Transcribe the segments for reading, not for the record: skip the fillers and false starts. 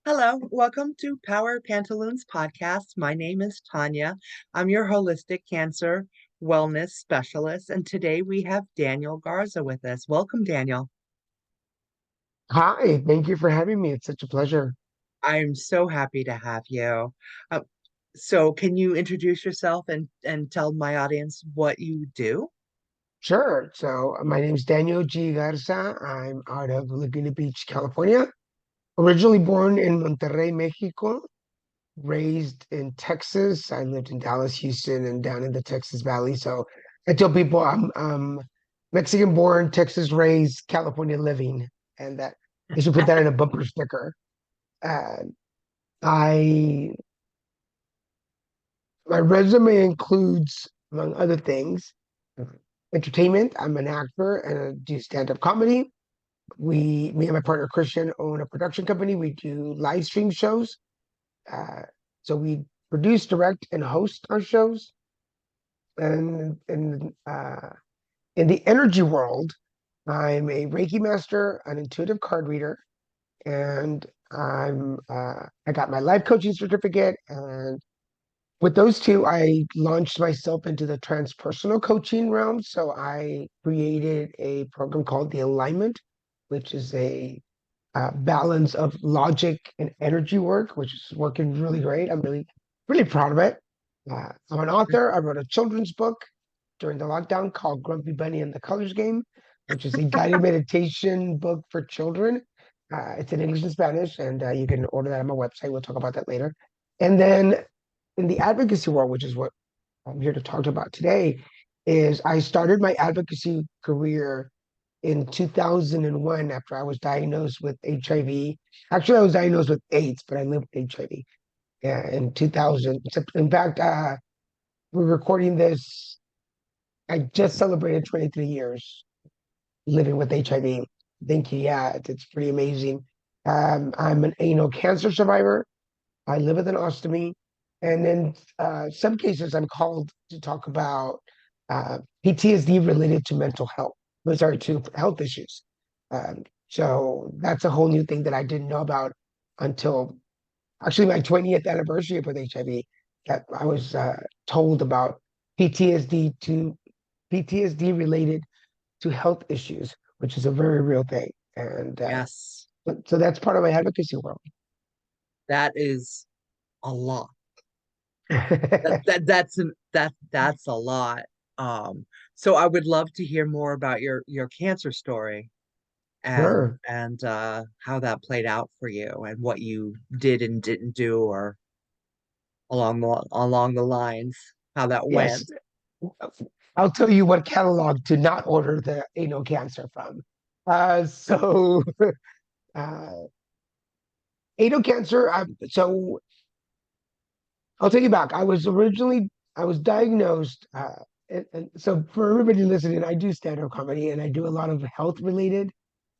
Hello, welcome to Power Pantaloons podcast. My name is Tanya. I'm your holistic cancer wellness specialist, and today we have Daniel Garza with us. Welcome, Daniel. Hi, thank you for having me. It's such a pleasure. I'm so happy to have you. Uh, so, can you introduce yourself and tell my audience what you do? Sure. So my name is Daniel G. Garza. I'm out of Laguna Beach, California. Originally born in Monterrey, Mexico, raised in Texas. I lived in Dallas, Houston, and down in the Texas Valley. So I tell people I'm Mexican born, Texas raised, California living, and that they should put that in a bumper sticker. Uh, I My resume includes, among other things, entertainment. I'm an actor and I do stand-up comedy. Me and my partner Christian own a production company. We do live stream shows. Uh, so we produce, direct, and host our shows. And in the energy world, I'm a Reiki master, an intuitive card reader, and I got my life coaching certificate. And with those two, I launched myself into the transpersonal coaching realm. So I created a program called the Alignment, which is a balance of logic and energy work, which is working really great. I'm really proud of it. I'm an author. I wrote a children's book during the lockdown called Grumpy Bunny and the Colors Game, which is a guided meditation book for children. It's in English and Spanish, and you can order that on my website. We'll talk about that later. And then in the advocacy world, which is what I'm here to talk about today, is I started my advocacy career in 2001 after I was diagnosed with HIV. Actually, I was diagnosed with AIDS, but I lived with HIV. Yeah, in 2000. In fact, we're recording this. I just celebrated 23 years living with HIV. Thank you. Yeah, it's pretty amazing. I'm an anal cancer survivor. I live with an ostomy. And in some cases, I'm called to talk about PTSD related to mental health, sorry, to health issues. So that's a whole new thing that I didn't know about until actually my 20th anniversary with HIV, that I was told about PTSD to PTSD related to health issues, which is a very real thing. And Yes, so that's part of my advocacy world. that is a lot. That's a lot. Um, so I would love to hear more about your cancer story and how that played out for you and what you did and didn't do or along the lines, how that Yes, went. I'll tell you what catalog to not order the anal cancer from. So uh, anal cancer. So I'll take you back. I was diagnosed. And so for everybody listening, I do stand-up comedy and I do a lot of health-related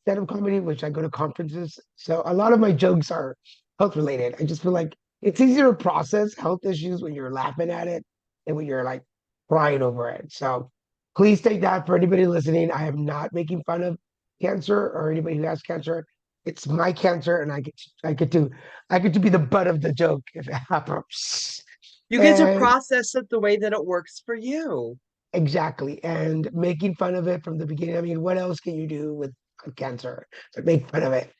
stand-up comedy, which I go to conferences. So a lot of my jokes are health-related. I just feel like it's easier to process health issues when you're laughing at it and when you're like crying over it. So please take that for anybody listening. I am not making fun of cancer or anybody who has cancer. It's my cancer, and I get to be the butt of the joke if it happens. You get to And process it the way that it works for you. exactly. And making fun of it from the beginning. I mean, what else can you do with cancer but make fun of it?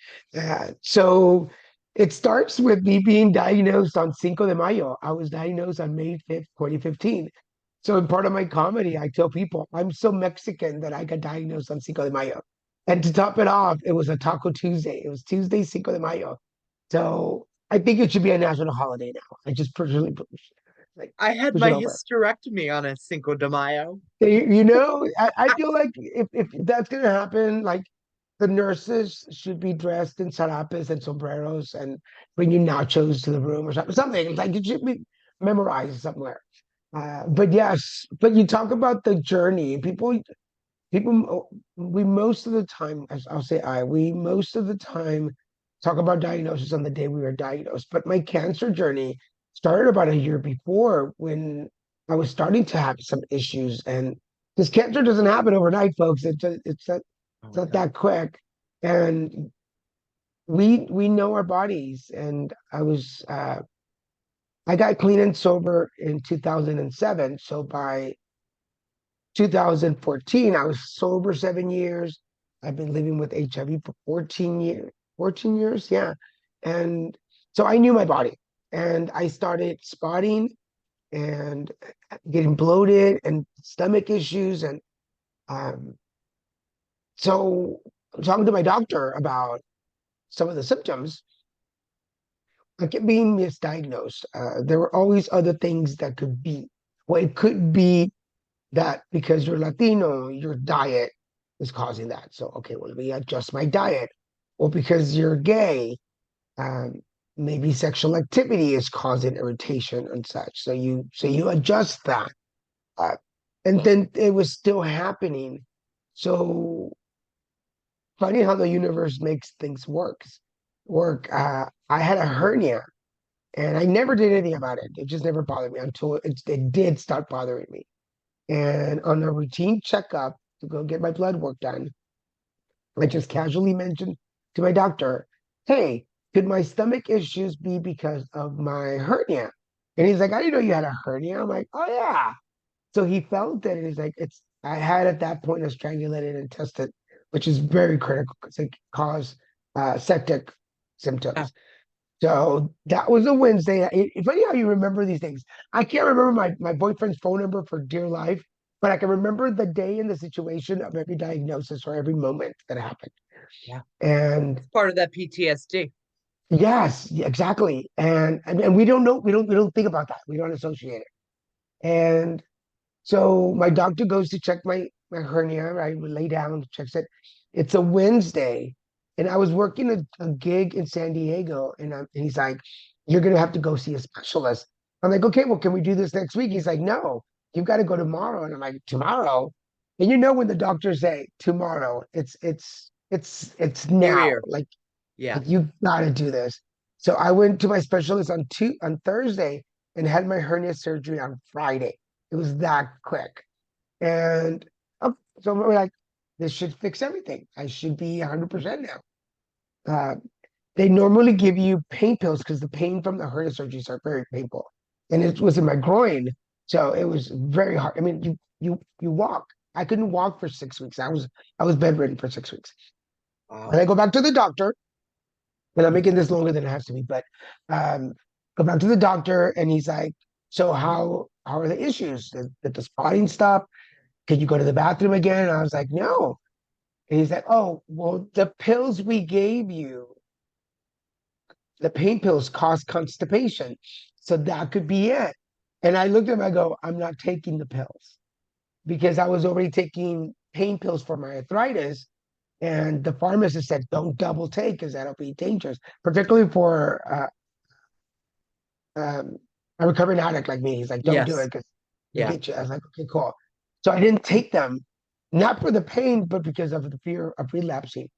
So it starts with me being diagnosed on Cinco de Mayo. I was diagnosed on May 5th, 2015. So in part of my comedy, I tell people I'm so Mexican that I got diagnosed on Cinco de Mayo. And to top it off, it was a Taco Tuesday. It was Tuesday, Cinco de Mayo. So I think it should be a national holiday now. I just personally like I had push it my over. hysterectomy on a Cinco de Mayo. I feel like if that's gonna happen, like the nurses should be dressed in sarapes and sombreros and bring you nachos to the room or something. Something like it should be memorized somewhere. But yes, but you talk about the journey. We most of the time, as I'll say we most of the time talk about diagnosis on the day we were diagnosed. But my cancer journey started about a year before when I was starting to have some issues. And this cancer doesn't happen overnight, folks. It's Oh my not God. that quick. And we know our bodies, and I got clean and sober in 2007. So by 2014, I was sober 7 years. I've been living with HIV for 14 years. 14 years, yeah. And so I knew my body, and I started spotting and getting bloated and stomach issues. And um, so talking to my doctor about some of the symptoms, I kept being misdiagnosed. There were always other things that could be. Well, it could be that because you're Latino, your diet is causing that. So, okay, well, let me adjust my diet. Or because you're gay, um, maybe sexual activity is causing irritation and such. So you adjust that. Uh, and then it was still happening. So funny how the universe makes things work. I had a hernia, and I never did anything about it. It just never bothered me until it did start bothering me. And on a routine checkup to go get my blood work done, I just casually mentioned to my doctor, hey, could my stomach issues be because of my hernia? And he's like, I didn't know you had a hernia. I'm like, oh yeah. So he felt it, and he's like, I had at that point a strangulated intestine, which is very critical because it cause septic Yeah. symptoms. So that was a Wednesday. It's funny how you remember these things. I can't remember my boyfriend's phone number for dear life, but I can remember the day and the situation of every diagnosis or every moment that happened. Yeah. And It's part of that PTSD. yes, yeah, exactly. And we don't know, we don't think about that. We don't associate it. And so my doctor goes to check my hernia. I would lay down, checks it. It's a Wednesday, and I was working a gig in San Diego, and he's like, "You're gonna have to go see a specialist." I'm like, "Okay, well, can we do this next week?" He's like, "No, you've got to go tomorrow." And I'm like, "Tomorrow?" And you know when the doctors say tomorrow, it's New now. Year. Yeah. Like you got to do this. So I went to my specialist on Thursday and had my hernia surgery on Friday. It was that quick. And so we're like, this should fix everything. I should be 100% now. Uh, they normally give you pain pills because the pain from the hernia surgeries are very painful. And it was in my groin. So it was very hard. I mean, you walk. I couldn't walk for 6 weeks. I was bedridden for 6 weeks. And Wow. I go back to the doctor, and I'm making this longer than it has to be, but um, go back to the doctor, and he's like, so how are the issues? Did the spotting stop? Could you go to the bathroom again? And I was like, no. And he's like, oh, well, the pills we gave you, the pain pills cause constipation. So that could be it. And I looked at him, I go, I'm not taking the pills because I was already taking pain pills for my arthritis. And the pharmacist said, don't double take because that'll be dangerous, particularly for a recovering addict like me. He's like, don't do it Yes. because they Yeah. get you. I was like, okay, cool. So I didn't take them, not for the pain, but because of the fear of relapsing.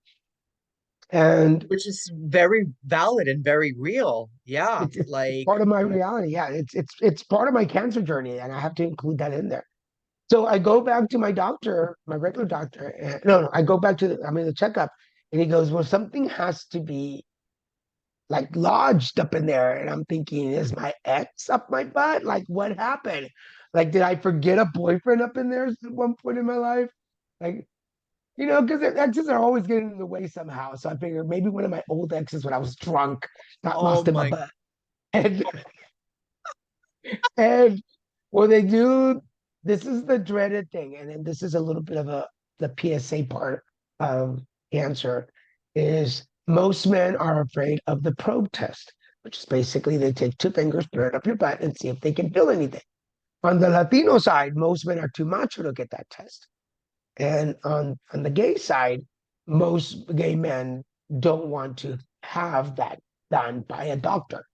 And Which is very valid and very real. Yeah. it's Like, part of my reality. Yeah, it's part of my cancer journey, and I have to include that in there. So I go back to my doctor, my regular doctor. And, no, I go back to I'm in the checkup, and he goes, well, something has to be like lodged up in there. And I'm thinking, is my ex up my butt? Like, what happened? Like, did I forget a boyfriend up in there at one point in my life? Like, because exes are always getting in the way somehow. So I figured maybe one of my old exes when I was drunk got oh lost in my my, butt. And and well, they do. This is the dreaded thing, and then this is a little bit of the PSA part of cancer is most men are afraid of the probe test, which is basically they take two fingers, put it up your butt, and see if they can feel anything. On the Latino side, most men are too macho to get that test. And on the gay side, most gay men don't want to have that done by a doctor.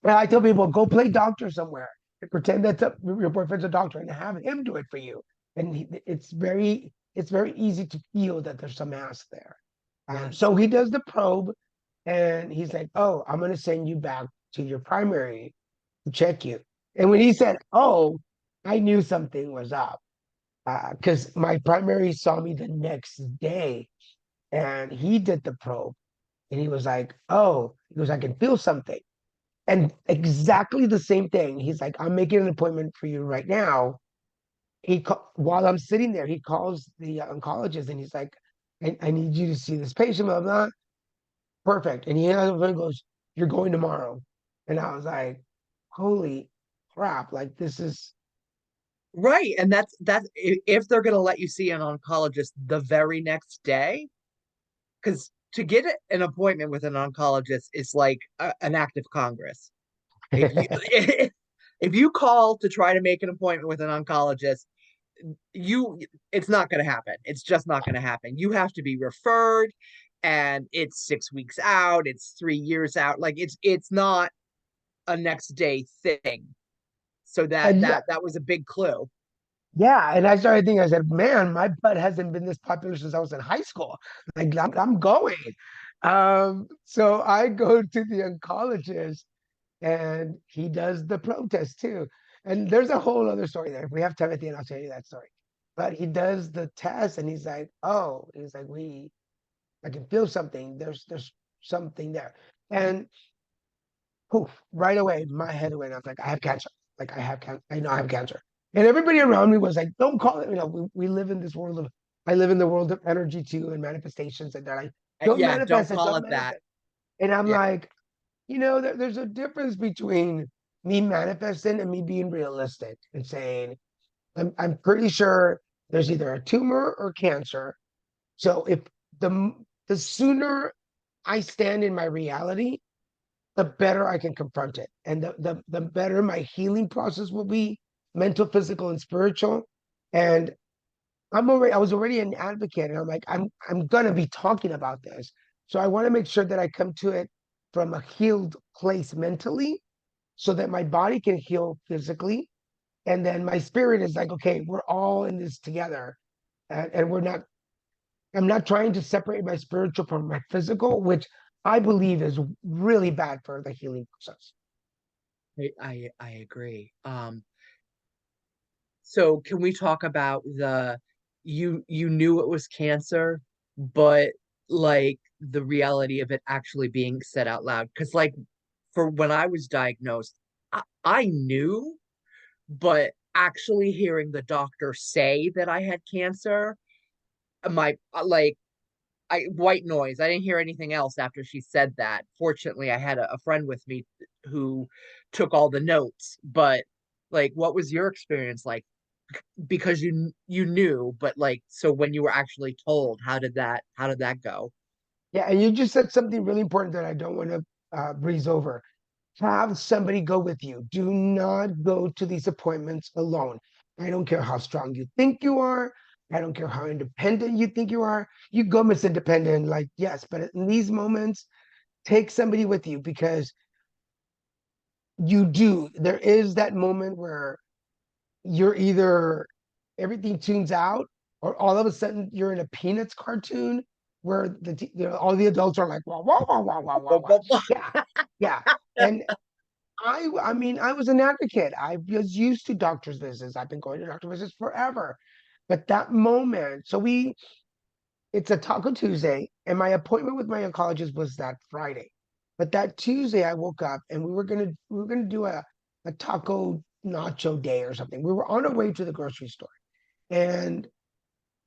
And I tell people, go play doctor somewhere and pretend that your boyfriend's a doctor and have him do it for you. And it's very easy to feel that there's some ass there. So he does the probe, and he's like, "Oh, I'm gonna send you back to your primary to check you." And when he said, "Oh," I knew something was up because my primary saw me the next day, and he did the probe. And he was like, oh, he goes, I can feel something. And exactly the same thing. He's like, I'm making an appointment for you right now. While I'm sitting there, he calls the oncologist and he's like, I need you to see this patient, blah, blah. Perfect. And he goes, you're going tomorrow. And I was like, holy crap. Like, this is, Right. And that's if they're going to let you see an oncologist the very next day, because to get an appointment with an oncologist is like an act of Congress. If you if you call to try to make an appointment with an oncologist, you it's not going to happen. It's just not going to happen. You have to be referred, and it's 6 weeks out. It's 3 years out. Like it's not a next day thing. So that and yeah, that was a big clue. yeah. And I started thinking, I said, man, my butt hasn't been this popular since I was in high school. Like, I'm going. So I go to the oncologist and he does the protest too. And there's a whole other story there. If we have time at the end, I'll tell you that story. But he does the test and he's like, oh, he's like, I can feel something. There's something there. And poof, right away, my head went. I was like, I have cancer. Like I have cancer. I know I have cancer. And everybody around me was like, don't call it. We live in this world of, I live in the world of energy too and manifestations. And they're like, don't Yeah, don't manifest it, call don't it that. manifest. And I'm Yeah, like, there's a difference between me manifesting and me being realistic and saying, I'm pretty sure there's either a tumor or cancer. So if the sooner I stand in my reality, the better I can confront it. And the better my healing process will be, mental, physical, and spiritual. And I was already an advocate, and I'm like, I'm gonna be talking about this. So I want to make sure that I come to it from a healed place mentally so that my body can heal physically. And then my spirit is like, okay, we're all in this together. And I'm not trying to separate my spiritual from my physical, which I believe is really bad for the healing process. I agree. So can we talk about the you knew it was cancer, but like the reality of it actually being said out loud? Because like for when I was diagnosed, I knew, but actually hearing the doctor say that I had cancer, my like I white noise. I didn't hear anything else after she said that. Fortunately, I had a friend with me who took all the notes, but like what was your experience like? Because you knew, but like so when you were actually told, how did that go? Yeah, and you just said something really important that I don't want to breeze over. Have somebody go with you. Do not go to these appointments alone. I don't care how strong you think you are. I don't care how independent you think you are. You go Miss Independent, like, yes, but in these moments, take somebody with you because you do. There is that moment where you're either everything tunes out or all of a sudden you're in a Peanuts cartoon where all the adults are like, wah, wah, wah, wah, wah, wah, wah. Yeah, yeah. And I mean, I was an advocate. I was used to doctor's visits. I've been going to doctor visits forever. But that moment, it's a Taco Tuesday, and my appointment with my oncologist was that Friday. But that Tuesday, I woke up and we were gonna do a taco nacho day or something. We were on our way to the grocery store, and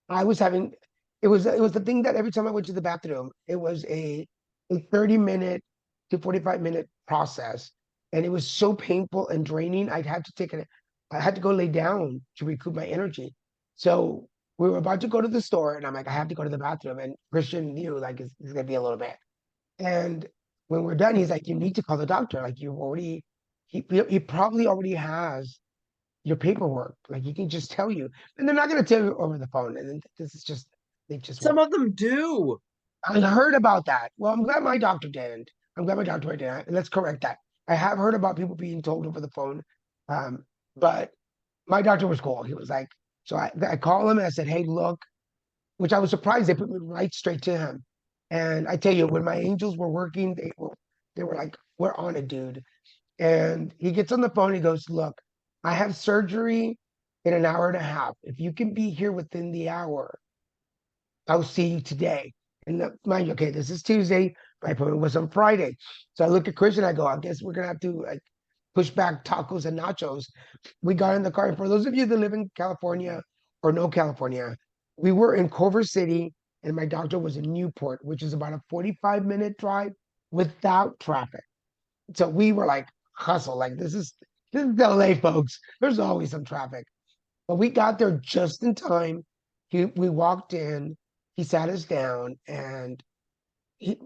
I was having it was the thing that every time I went to the bathroom, it was a 30-minute to 45-minute process. And it was so painful and draining. I had to go lay down to recoup my energy. So we were about to go to the store, and I'm like, I have to go to the bathroom. And Christian knew like it's gonna be a little bit. And when we're done, he's like, you need to call the doctor. Like he probably already has your paperwork. Like you can just tell you, and they're not going to tell you over the phone. And then this is just they just Some won't. of them do. I heard about that. Well, I'm glad my doctor didn't. I'm glad my doctor didn't. And let's correct that. I have heard about people being told over the phone, um, but my doctor was cool. He was like, so I called him and I said, hey, look, which I was surprised they put me right straight to him. And I tell you, when my angels were working, they were like, we're on it, dude. And he gets on the phone. He goes, look, I have surgery in an hour and a half. If you can be here within the hour, I'll see you today. And mind you, okay, this is Tuesday. My appointment was on Friday. So I look at Chris and I go, I guess we're gonna have to like push back tacos and nachos. We got in the car. And for those of you that live in California or know California, we were in Culver City and my doctor was in Newport, which is about a 45-minute drive without traffic. So we were like hustle, like this is LA, folks. There's always some traffic. But we got there just in time. We walked in, he sat us down, and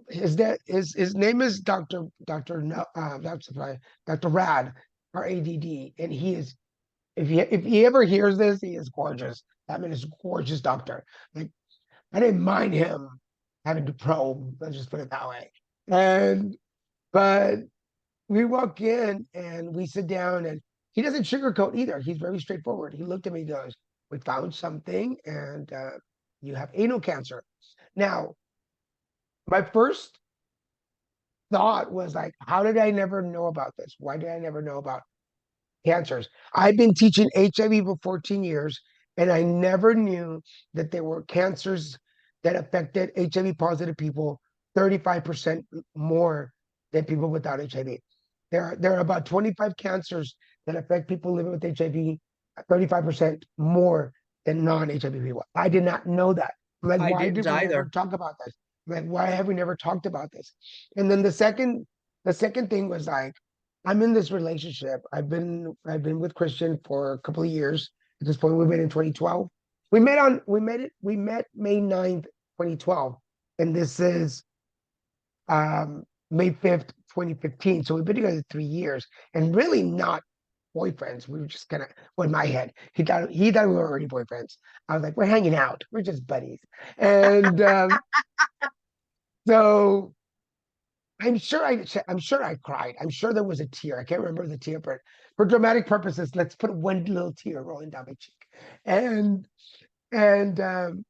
his name is Doctor No, that's right, Doctor Rad, RADD, and he is, if he ever hears this, he is gorgeous. That man is a gorgeous doctor. Like I didn't mind him having to probe. Let's just put it that way. And but we walk in and we sit down and he doesn't sugarcoat either. He's very straightforward. He looked at me and goes, "We found something, and you have anal cancer." Now, my first thought was like, how did I never know about this? Why did I never know about cancers? I've been teaching HIV for 14 years, and I never knew that there were cancers that affected HIV positive people 35% more than people without HIV. There are about 25 cancers that affect people living with HIV 35% more than non-HIV people. I did not know that. I'm like, I why didn't did we never either. talk about this? I'm like, why have we never talked about this? And then the second thing was like, I'm in this relationship. I've been with Christian for a couple of years. At this point, we've been in 2012. We met May 9th, 2012. And this is May 5th, 2015. So we've been together 3 years and really not boyfriends. We were just kind of, well, in my head, he thought we were already boyfriends. I was like, we're hanging out. We're just buddies. And so I'm sure I cried. I'm sure there was a tear. I can't remember the tear, but for dramatic purposes, let's put one little tear rolling down my cheek. And and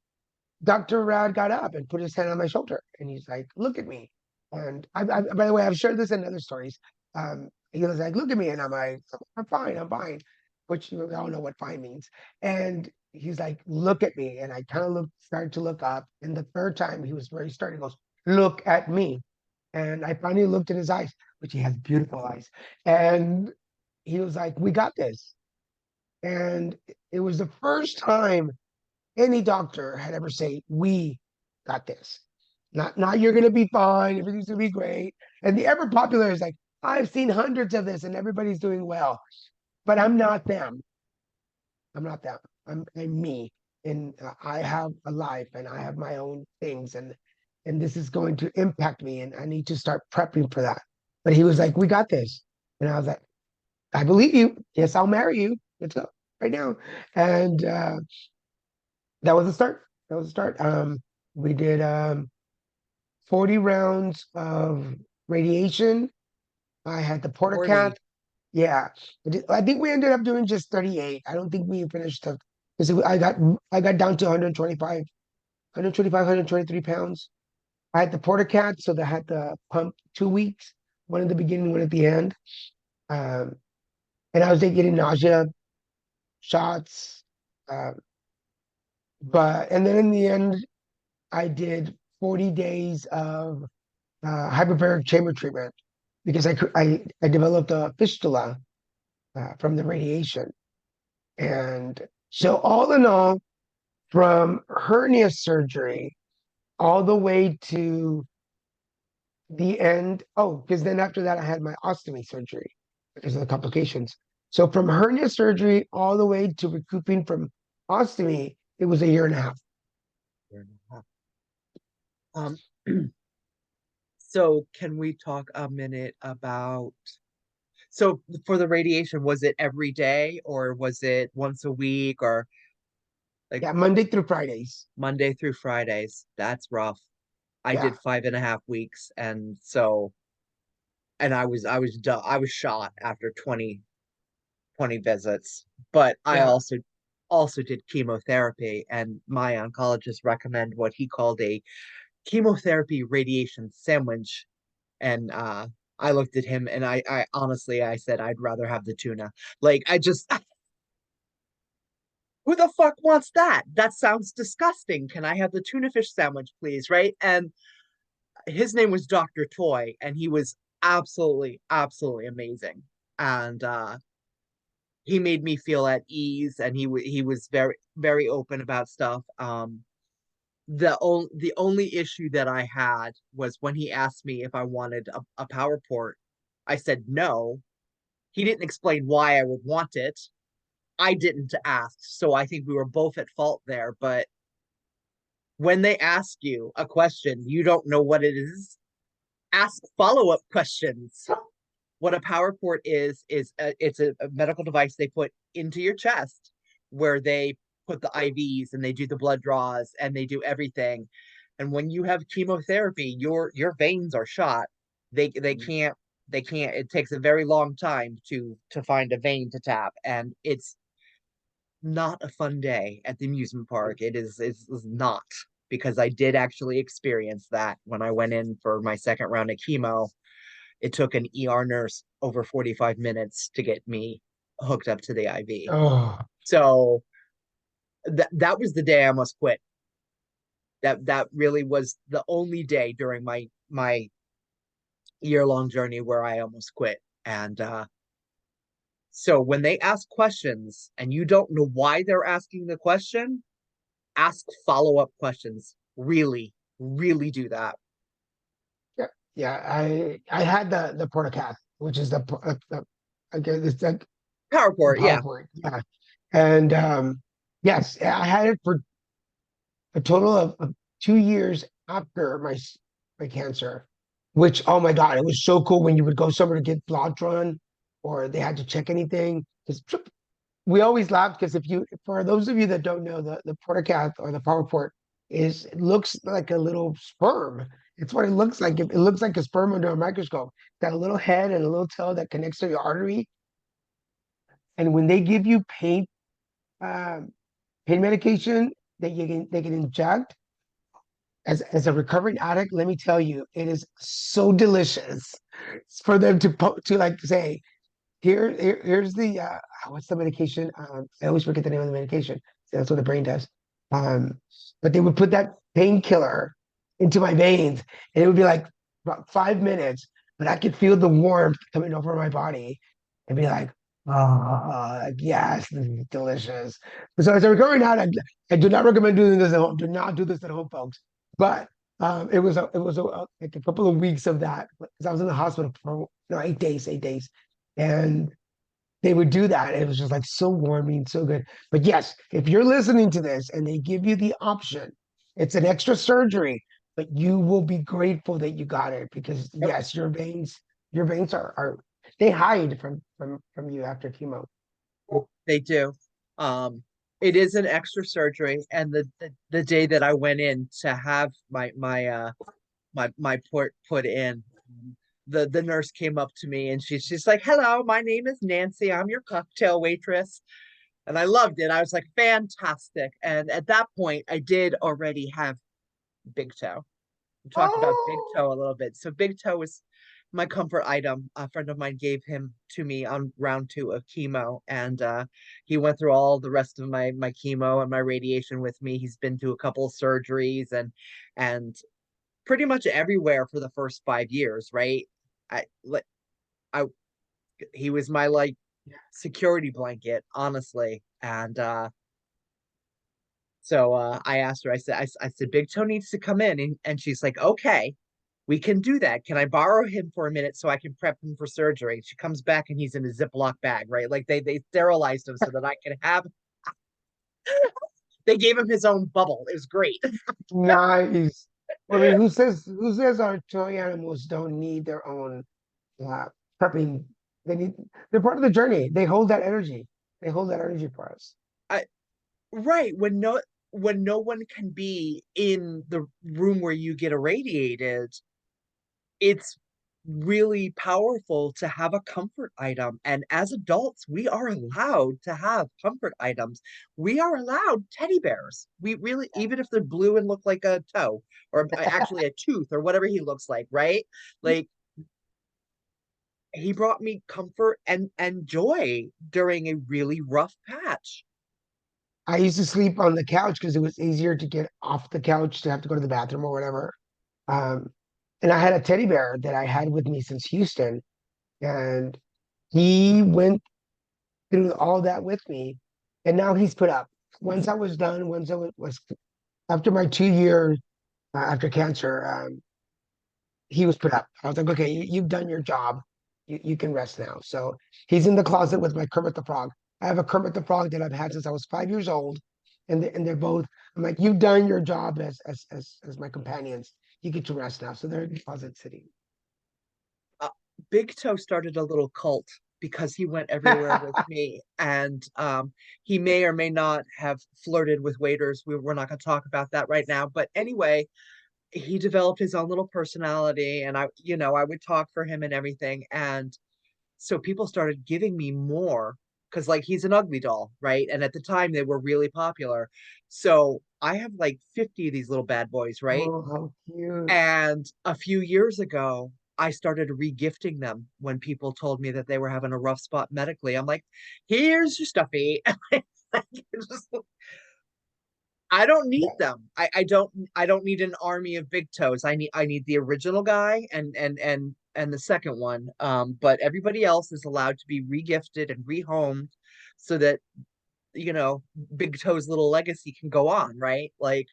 Dr. Rad got up and put his hand on my shoulder, and he's like, "Look at me." And by the way, I've shared this in other stories. He was like, "Look at me," and I'm like, "I'm fine, I'm fine," which we all know what fine means. And he's like, "Look at me," and I kind of started to look up. And the third time, he was very stern. He goes, "Look at me," and I finally looked in his eyes, which he has beautiful eyes, and he was like, "We got this." And it was the first time any doctor had ever say, "We got this." Not you're gonna be fine, everything's gonna be great. And the ever popular is like, I've seen hundreds of this and everybody's doing well, but I'm not them. I'm not them. I'm me, and I have a life, and I have my own things, and this is going to impact me, and I need to start prepping for that. But he was like, "We got this," and I was like, "I believe you. Yes, I'll marry you. Let's go right now." And that was the start. That was the start. We did 40 rounds of radiation. I had the porta 40. cat. Yeah, I think we ended up doing just 38. I don't think we finished the because I got down to 123 pounds. I had the porta cat, so they had the pump 2 weeks, one at the beginning, one at the end. Um, and I was getting nausea shots. Uh, but and then in the end, I did 40 days of hyperbaric chamber treatment because I developed a fistula from the radiation. And so, all in all, from hernia surgery all the way to the end. Oh, because then after that, I had my ostomy surgery because of the complications. So, from hernia surgery all the way to recouping from ostomy, it was a year and a half. Um, so can we talk a minute about, so for the radiation, was it every day or was it once a week or like Yeah, Monday through Fridays. Monday through Fridays? That's rough. I Yeah, did 5.5 weeks, and so and I was shot after 20 visits. But I yeah. also did chemotherapy, and my oncologist recommended what he called a chemotherapy radiation sandwich. And I looked at him and I honestly I said I'd rather have the tuna. Like I just who the fuck wants that? That sounds disgusting. Can I have the tuna fish sandwich, please? Right? And his name was Dr. Toy, and he was absolutely, absolutely amazing. And he made me feel at ease, and he was very, very open about stuff. The only issue that I had was when he asked me if I wanted a power port. I said no. He didn't explain why I would want it. I didn't ask, so I think we were both at fault there. But when they ask you a question, you don't know what it is, ask follow-up questions. What a power port it's a medical device they put into your chest where they put the IVs and they do the blood draws and they do everything. And when you have chemotherapy, your veins are shot. They can't it takes a very long time to find a vein to tap, and it's not a fun day at the amusement park. It's not, because I did actually experience that when I went in for my second round of chemo. It took an ER nurse over 45 minutes to get me hooked up to the IV. Oh, So that was the day I almost quit. That really was the only day during my year-long journey where I almost quit. And so when they ask questions and you don't know why they're asking the question, ask follow-up questions. Really, really do that. yeah, yeah. I had the portacath, which is I guess it's like the PowerPoint, yeah. PowerPoint. Yeah, and yes, I had it for a total of 2 years after my cancer, which, oh my God, it was so cool when you would go somewhere to get blood drawn or they had to check anything. Because we always laughed because if you, for those of you that don't know, the portacath or the power port it looks like a little sperm. It's what it looks like. It looks like a sperm under a microscope. Got a little head and a little tail that connects to your artery. And when they give you um, pain medication that they can inject, as a recovering addict, let me tell you, it is so delicious for them to like say, here's the what's the medication? I always forget the name of the medication. That's what the brain does. Um, but they would put that painkiller into my veins, and it would be like about 5 minutes, but I could feel the warmth coming over my body and be like, oh, like, yes, this is delicious. So as a recovering addict, I do not recommend doing this at home. Do not do this at home, folks. But like a couple of weeks of that because I was in the hospital for no 8 days, 8 days, and they would do that. It was just like so warming, so good. But yes, if you're listening to this and they give you the option, it's an extra surgery, but you will be grateful that you got it because Yep, yes, your veins are they hide from you after chemo. they do. Um, it is an extra surgery, and the day that I went in to have my port put in, the nurse came up to me and she's like, "Hello, my name is Nancy. I'm your cocktail waitress." And I loved it. I was like, "Fantastic." And at that point, I did already have Big Toe. We talked about Big Oh, Toe a little bit. So Big Toe was my comfort item. A friend of mine gave him to me on round two of chemo, and he went through all the rest of my chemo and my radiation with me. He's been to a couple of surgeries and pretty much everywhere for the first 5 years, right? I he was my like security blanket, honestly. And so I asked her, I said, Big Toe needs to come in. And she's like, okay, we can do that. Can I borrow him for a minute so I can prep him for surgery? She comes back and he's in a Ziploc bag, right? Like they sterilized him so that I could have, they gave him his own bubble. It was great. nice. I mean, who says our toy animals don't need their own uh, prepping? They're part of the journey. They hold that energy. They hold that energy for us. I, right. When no one can be in the room where you get irradiated, it's really powerful to have a comfort item. And as adults, we are allowed to have comfort items. We are allowed teddy bears. We really, even if they're blue and look like a toe, or actually a tooth, or whatever he looks like, right? Like he brought me comfort and joy during a really rough patch. I used to sleep on the couch because it was easier to get off the couch to have to go to the bathroom or whatever. Um, And I had a teddy bear that I had with me since Houston, and he went through all that with me, and now he's put up. Once I was done, once was after my 2 years after cancer, he was put up. I was like, okay, you've done your job. You can rest now. So he's in the closet with my Kermit the Frog. I have a Kermit the Frog that I've had since I was 5 years old, and they're both. I'm like, you've done your job as my companions. You get to rest now. So they're in the closet sitting. uh, Big Toe started a little cult because he went everywhere with me, and he may or may not have flirted with waiters. We're not going to talk about that right now, but anyway, he developed his own little personality, and I would talk for him and everything, and so people started giving me more because like he's an ugly doll, right? And at the time they were really popular, so I have like 50 of these little bad boys, right? Oh, how cute. And a few years ago, I started regifting them when people told me that they were having a rough spot medically. I'm like, here's your stuffy. I don't need Yeah, them. I don't need an army of big toes. I need the original guy and the second one. But everybody else is allowed to be regifted and rehomed so that you know Big Toe's little legacy can go on, right? Like,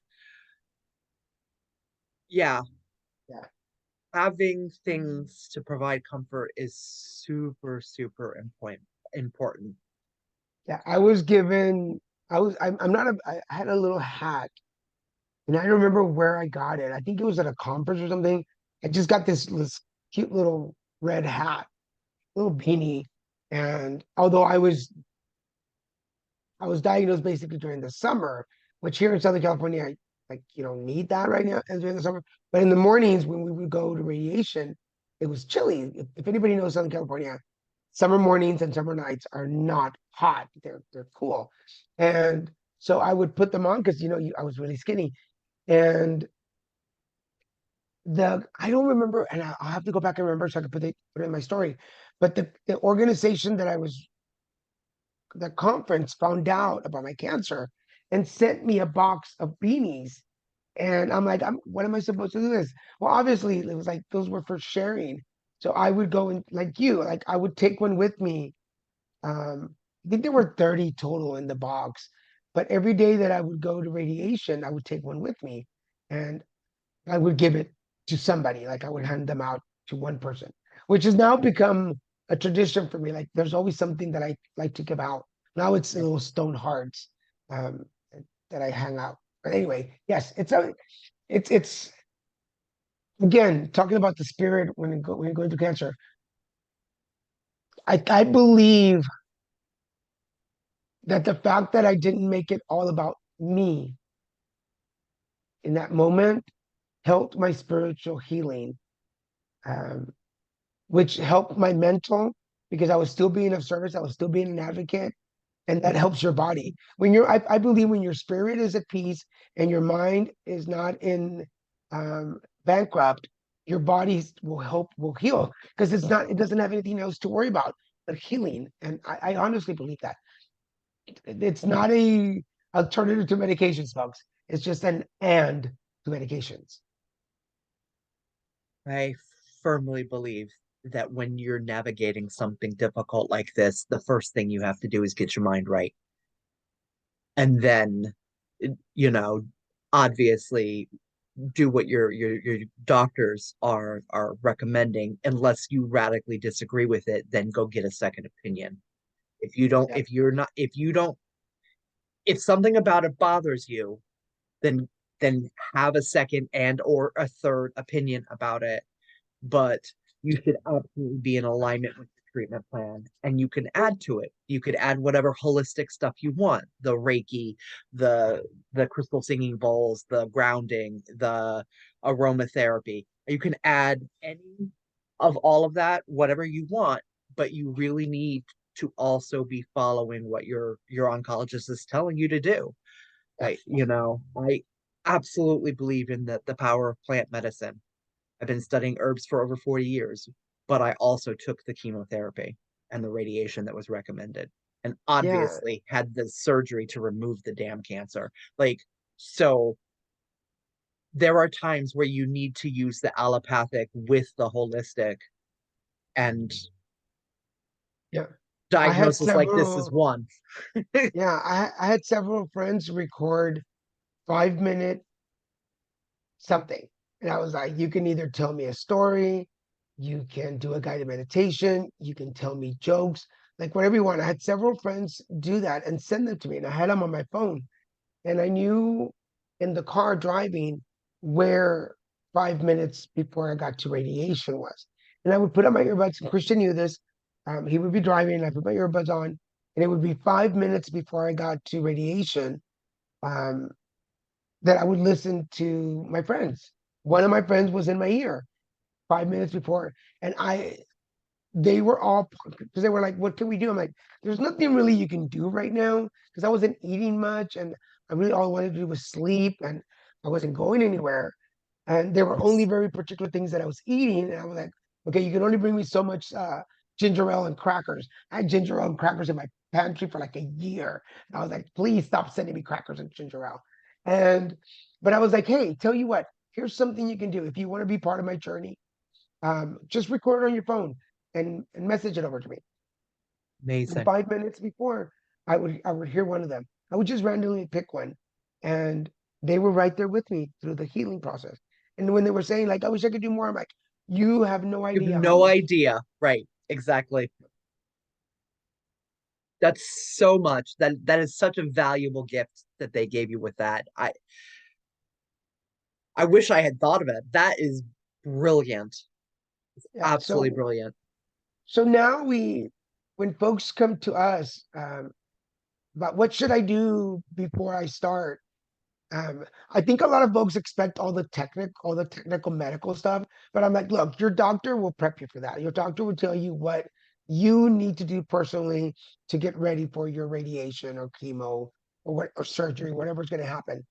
yeah, yeah, having things to provide comfort is super, super important. yeah. I was given. I'm not a. I had a little hat, and I don't remember where I got it. I think it was at a conference or something. I just got this cute little red hat, little beanie, and although I was diagnosed basically during the summer, which here in Southern California, like you don't need that right now as during the summer. But in the mornings when we would go to radiation, it was chilly. If anybody knows Southern California, summer mornings and summer nights are not hot. They're cool. And so I would put them on because I was really skinny. And the I don't remember, and I'll have to go back and remember so I can put it in my story. But the organization that I was the conference found out about my cancer and sent me a box of beanies. And I'm like, what am I supposed to do this? Well, obviously, it was like those were for sharing. So I would go and like I would take one with me. I think there were 30 total in the box, but every day that I would go to radiation, I would take one with me. And I would give it to somebody. Like I would hand them out to one person, which has now become a tradition for me. Like there's always something that I like to give out. Now it's little stone hearts um, that I hang out. But anyway, yes, it's again talking about the spirit when you're going through cancer. I believe that the fact that I didn't make it all about me in that moment helped my spiritual healing. Um, which helped my mental because I was still being of service. I was still being an advocate, and that helps your body. I believe when your spirit is at peace and your mind is not in bankrupt, your body will heal because it doesn't have anything else to worry about but healing. And I honestly believe that it's not a alternative to medications, folks. It's just an and to medications. I firmly believe that when you're navigating something difficult like this, the first thing you have to do is get your mind right. And then, you know, obviously do what your doctors are recommending, unless you radically disagree with it, then go get a second opinion. If you don't, Yeah, if you're not, if you don't, if something about it bothers you, then have a second and or a third opinion about it, but you should absolutely be in alignment with the treatment plan, and you can add to it. You could add whatever holistic stuff you want: the Reiki, the crystal singing bowls, the grounding, the aromatherapy. You can add any of all of that, whatever you want, but you really need to also be following what your oncologist is telling you to do. yeah, I absolutely believe in the power of plant medicine. I've been studying herbs for over 40 years, but I also took the chemotherapy and the radiation that was recommended, and yeah. obviously had the surgery to remove the damn cancer. Like, so there are times where you need to use the allopathic with the holistic, and Yeah. I had diagnosis like this is several, one. yeah, I had several friends record 5 minute something. And I was like, you can either tell me a story, you can do a guided meditation, you can tell me jokes, like whatever you want. I had several friends do that and send them to me, and I had them on my phone. And I knew in the car driving where 5 minutes before I got to radiation was. And I would put on my earbuds, and Christian knew this. He would be driving, and I put my earbuds on, and it would be 5 minutes before I got to radiation. Um, that I would listen to my friends. One of my friends was in my ear 5 minutes before, and they were all because they were like, "What can we do?" I'm like, "There's nothing really you can do right now," because I wasn't eating much, and I really all I wanted to do was sleep, and I wasn't going anywhere. And there were only Yes. very particular things that I was eating, and I was like, "Okay, you can only bring me so much ginger ale and crackers." I had ginger ale and crackers in my pantry for like a year. And I was like, "Please stop sending me crackers and ginger ale." And but I was like, "Hey, tell you what, here's something you can do if you want to be part of my journey. Just record it on your phone and message it over to me." And Amazing. 5 minutes before, I would hear one of them. I would just randomly pick one, and they were right there with me through the healing process. And when they were saying like, "I wish I could do more," I'm like, "You have no You have idea how no much." idea. Right. Exactly. That's so much. That is such a valuable gift that they gave you with that. I wish I had thought of it. That is brilliant. Yeah. Absolutely brilliant. So now when folks come to us about what should I do before I start, I think a lot of folks expect all the technical medical stuff, but I'm like, look, your doctor will prep you for that. Your doctor will tell you what you need to do personally to get ready for your radiation or chemo or surgery, whatever's going to happen.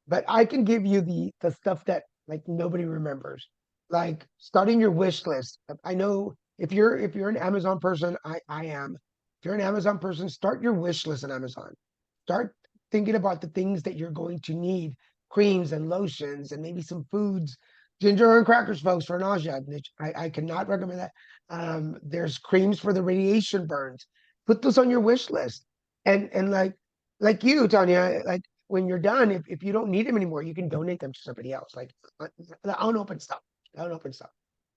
But I can give you the stuff that like nobody remembers, like starting your wish list. I know if you're an Amazon person, I am. If you're an Amazon person, start your wish list on Amazon. Start thinking about the things that you're going to need, creams and lotions and maybe some foods. Ginger and crackers, folks, for nausea. I cannot recommend that. There's creams for the radiation burns. Put those on your wish list. And like you, Tanya, like when you're done, if you don't need them anymore, you can donate them to somebody else. Like uh, unopened stuff, unopened stuff.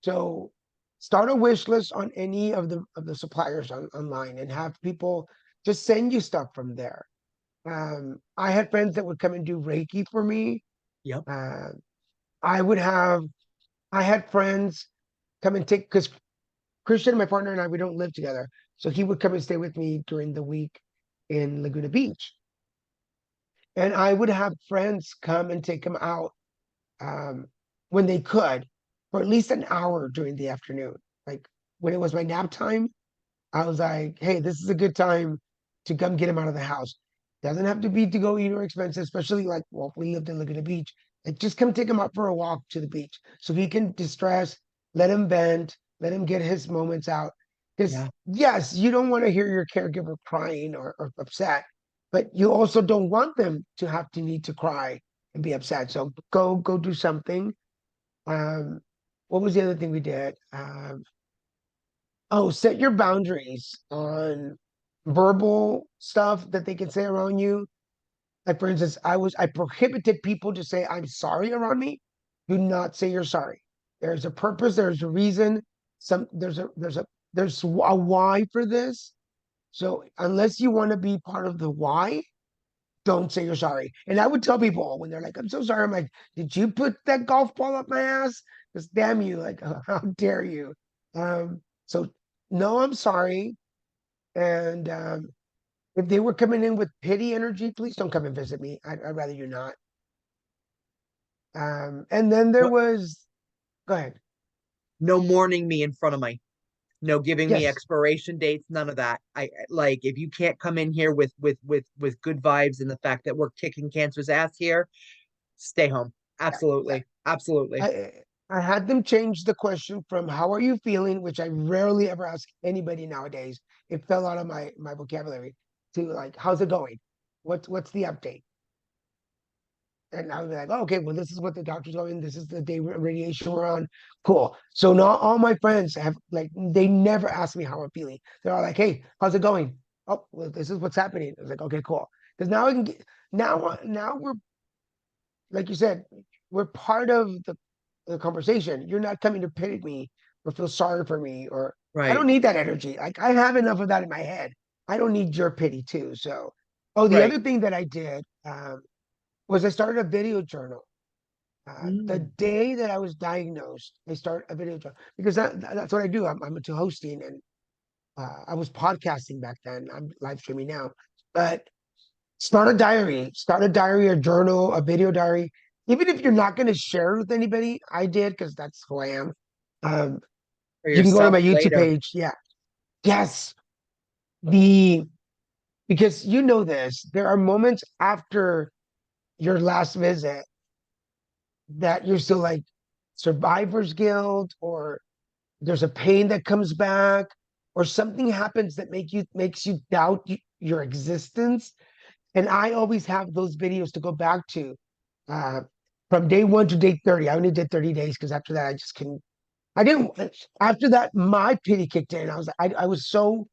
So start a wish list on any of the suppliers online and have people just send you stuff from there. I had friends that would come and do Reiki for me. Yep. Uh, I would have, I had friends come and take, because Christian, my partner, and I, we don't live together. So he would come and stay with me during the week in Laguna Beach. And I would have friends come and take him out um, when they could for at least an hour during the afternoon. Like when it was my nap time, I was like, hey, this is a good time to come get him out of the house. Doesn't have to be to go eat or expensive, especially like, well, if we lived in Laguna Beach. Like just come take him out for a walk to the beach so he can distress, let him vent, let him get his moments out. Because Yeah. yes, you don't want to hear your caregiver crying or upset, but you also don't want them to have to need to cry and be upset. So go do something. Um, what was the other thing we did? Oh, set your boundaries on verbal stuff that they can say around you. Like for instance, I prohibited people to say I'm sorry around me. Do not say you're sorry. There's a purpose, there's a reason, there's a why for this. So unless you want to be part of the why, don't say you're sorry. And I would tell people when they're like, I'm so sorry, I'm like, did you put that golf ball up my ass? Just damn you, like, how dare you? So no, I'm sorry. And if they were coming in with pity energy, please don't come and visit me. I'd rather you not. And then there No, was, go ahead. no mourning me in front of me. No giving me Yes, expiration dates, none of that. Like if you can't come in here with good vibes and the fact that we're kicking cancer's ass here, stay home. yeah, yeah. Absolutely. Absolutely. I had them change the question from "How are you feeling," which I rarely ever ask anybody nowadays. It fell out of my vocabulary to like, "How's it going? What's the update?" and I was like, oh, okay, well, this is what the doctor's going. This is the day radiation we're on. Cool. So now all my friends have like they never ask me how I'm feeling. They're all like, hey, how's it going? Oh, well, this is what's happening. I was like, okay, cool. Because now I can get now we're like you said, we're part of the conversation. You're not coming to pity me or feel sorry for me, or I don't Right. need that energy. Like I have enough of that in my head. I don't need your pity too. So, oh, the Right. other thing that I did was I started a video journal. The Mm. day that I was diagnosed, I started a video journal because that's what I do. I'm into hosting, and I was podcasting back then. I'm live streaming now, but start a diary, a journal, a video diary. Even if you're not going to share it with anybody, I did because that's who I am. Um, For you can go to yourself my YouTube later. page. Yeah. Yes. The Because you know this, there are moments after your last visit that you're still like survivor's guilt, or there's a pain that comes back, or something happens that makes you doubt your existence. And I always have those videos to go back to uh, from day one to day 30. I only did 30 days because after that, I just couldn't. I didn't. After that, my pity kicked in. I was so.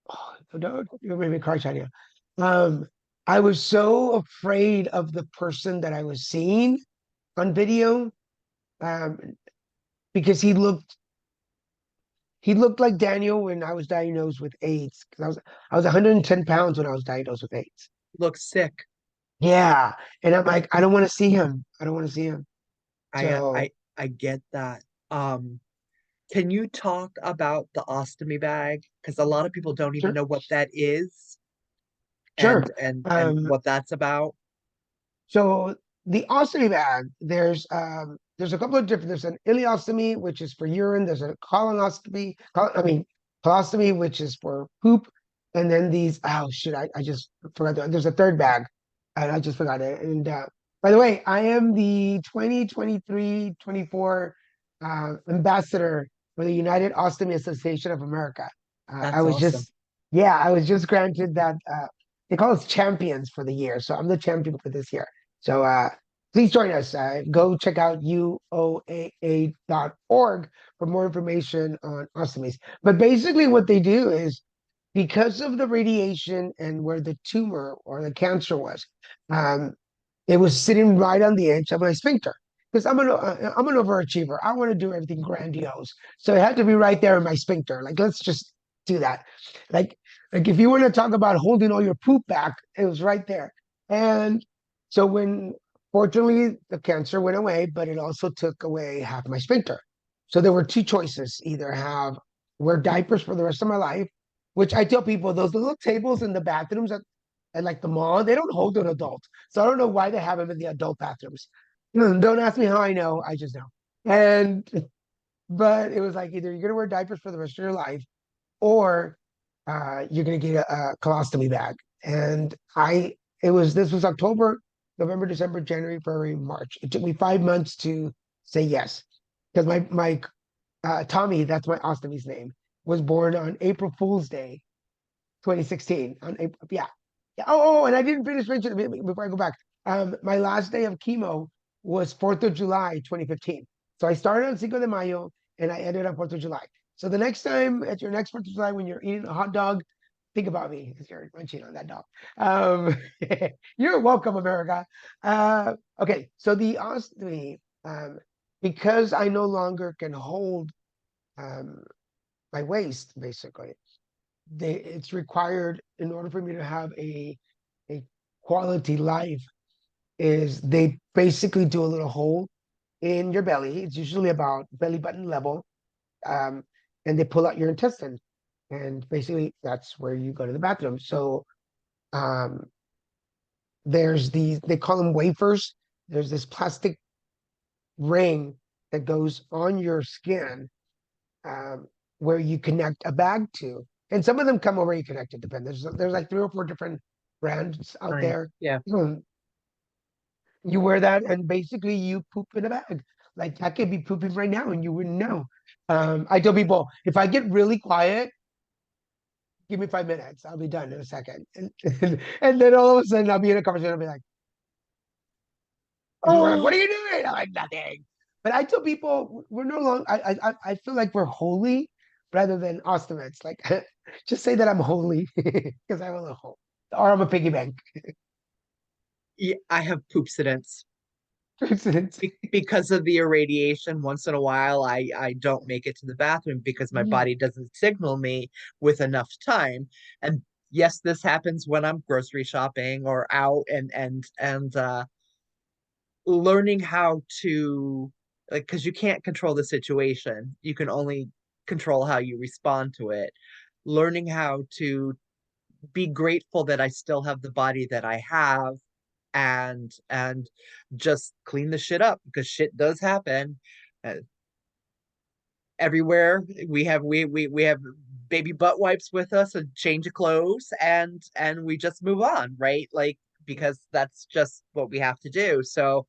Oh, no, you made me cry, Tanya. Um, I was so afraid of the person that I was seeing on video um, because he looked like Daniel when I was diagnosed with AIDS. Because I was 110 pounds when I was diagnosed with AIDS. Look sick. Yeah. And I'm like, I don't want to see him. I don't want to see him. I uh, So I I get that. Um, can you talk about the ostomy bag? Because a lot of people don't even sure, know what that is and sure. and Um, what that's about. so the ostomy bag, there's a couple of different. There's an ileostomy, which is for urine. There's a colonoscopy. Colostomy, which is for poop. And then these. Oh shit! I just forgot. There's a third bag, and I just forgot it. And by the way, I am the 2023-24 ambassador for the United Ostomy Association of America. I That's was awesome. just, yeah, I was just granted that. They call us champions for the year. So I'm the champion for this year. So please join us. Go check out uoaa.org for more information on ostomies. But basically, what they do is because of the radiation and where the tumor or the cancer was, um, it was sitting right on the edge of my sphincter. Because I'm an overachiever. I want to do everything grandiose. So it had to be right there in my sphincter. Like, let's just do that. Like, like if you want to talk about holding all your poop back, it was right there. And so when fortunately the cancer went away, but it also took away half my sphincter. So there were two choices: either have wear diapers for the rest of my life, which I tell people those little tables in the bathrooms at like the mall, they don't hold an adult. So I don't know why they have them in the adult bathrooms. Don't ask me how I know. I just know. And but it was like either you're gonna wear diapers for the rest of your life, or you're gonna get a colostomy bag. And this was October, November, December, January, February, March. It took me 5 months to say yes, because my Tommy, that's my ostomy's name, was born on April Fool's Day, 2016. On April, yeah, yeah. And I didn't finish mentioning before I go back. My last day of chemo was 4th of July, 2015. So I started on Cinco de Mayo and I ended on 4th of July. So the next time at your next 4th of July, when you're eating a hot dog, think about me because you're munching on that dog. Um, you're welcome, America. Okay, so the ostomy, because I no longer can hold um, my waist, basically, it's required in order for me to have a quality life is they basically do a little hole in your belly. It's usually about belly button level, um, and they pull out your intestine, and basically that's where you go to the bathroom. So um, there's these they call them wafers. There's this plastic ring that goes on your skin um, where you connect a bag to. And some of them come already connected. Depend. There's like three or four different brands out Right. there. Yeah. You wear that, and basically you poop in a bag. Like I could be pooping right now, and you wouldn't know. I tell people if I get really quiet, give me 5 minutes. I'll be done in a second. And then all of a sudden I'll be in a conversation. I'll be like, And people are like, Oh, "What are you doing?" I'm like, "Nothing." But I tell people we're no longer. I feel like we're holy rather than ostomates. Like, just say that I'm holy because I'm a little, or I'm a piggy bank. yeah, I have poopsidents. It's- Because of the irradiation. Once in a while, I don't make it to the bathroom because my Mm. body doesn't signal me with enough time. And yes, this happens when I'm grocery shopping or out, and learning how to, like, because you can't control the situation, you can only control how you respond to it. Learning how to be grateful that I still have the body that I have, and just clean the shit up because shit does happen. Uh, Everywhere we have baby butt wipes with us, a change of clothes, and we just move on, right? Like, because that's just what we have to do. So